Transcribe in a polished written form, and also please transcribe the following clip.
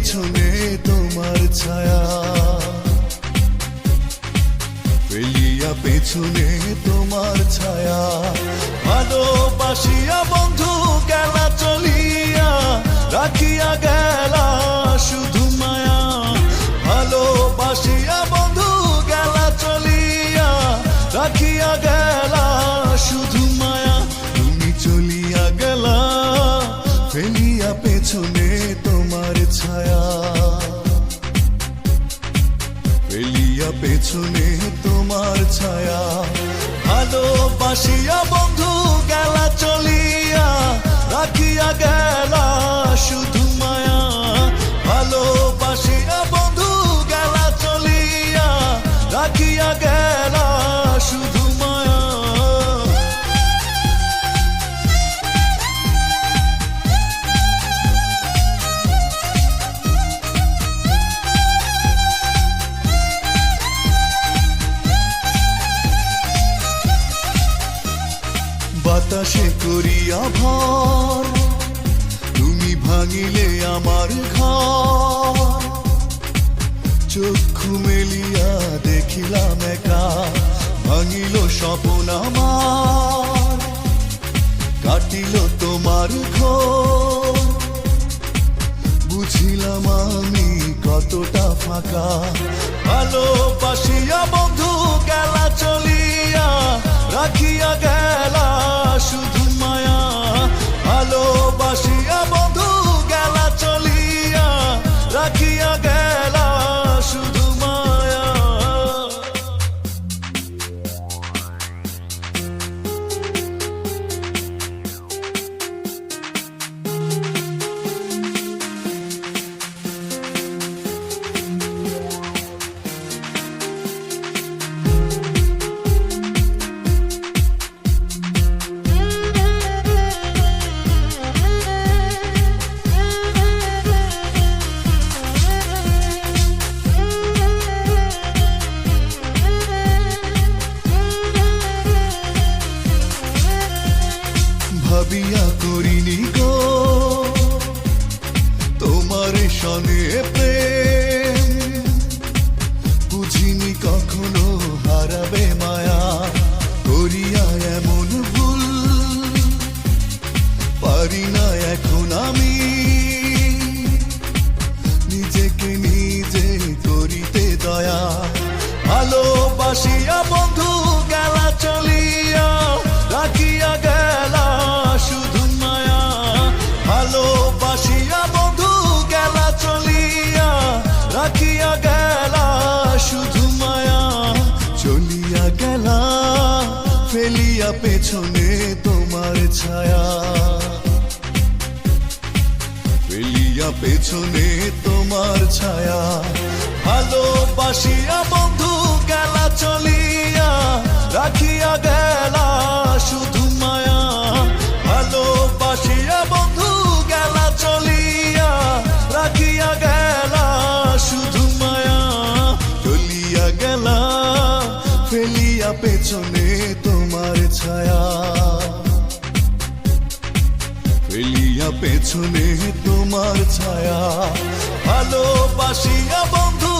পেছনে তোমার ছায়া, ফেলিয়া পেছনে তোমার ছায়া। ভালোবাসিয়া বন্ধু গেলা চলিয়া, রাখিয়া গেলা শুধু মায়া। ভালোবাসিয়া বন্ধু গেলা চলিয়া, রাখিয়া গেলা শুধু মায়া। তুমি চলিয়া গেলা ফেলিয়া পেছনে তোমার ছায়া, ফেলিয়া পেছনে তোমার ছায়া। ভালোবাসিয়া বন্ধু গেলা চলিয়া, রাখিয়া গেলা শুধু মায়া। ভালোবাসিয়া বন্ধু গেলা চলিয়া, রাখিয়া গেলা শুধু মায়া। বাতাসে করিয়া ভর, তুমি ভাঙিলে আমার ঘর। চক্ষু মেলিয়া দেখিলাম একা, ভাঙিল স্বপ্ন আমার। কাটিল তোমার ঘোর, বুঝিলাম আমি কতটা ফাঁকা। ভালোবাসিয়া বন্ধু গেলা চলিয়া, রাখিয়া গেলা শুধু মায়া। ভালোবাসিয়া বন্ধু গেলা চলিয়া, রাখিয়া গেলা শুধু মায়া। ভাবিয়া করিনি গো তোমার সনে প্রেম, বুঝিনি কখনো হারাবে মায়া। করিয়া এমন ভুল পারি না এখন আমি, নিজেকে নিজে করিতে দয়া। ভালোবাসিয়া বন্ধু গেলা চলিয়া, রাখিয়া গেলা শুধু মায়া। ভালোবাসিয়া বন্ধু গেলা চলিয়া, রাখিয়া গেলা শুধু মায়া। চলিয়া গেলা ফেলিয়া পেছনে তোমার ছায়া, ফেলিয়া পেছনে তোমার ছায়া। ভালোবাসিয়া বন্ধু গেলা চলিয়া, রাখিয়া গেলা শুধু মায়া। ভালোবাসিয়া বন্ধু গেলা চলিয়া, রাখিয়া গেলা শুধু মায়া। চলিয়া গেলা ফেলিয়া পেছনে তোমার ছায়া, ফেলিয়া পেছনে তোমার ছায়া। ভালোবাসিয়া বন্ধু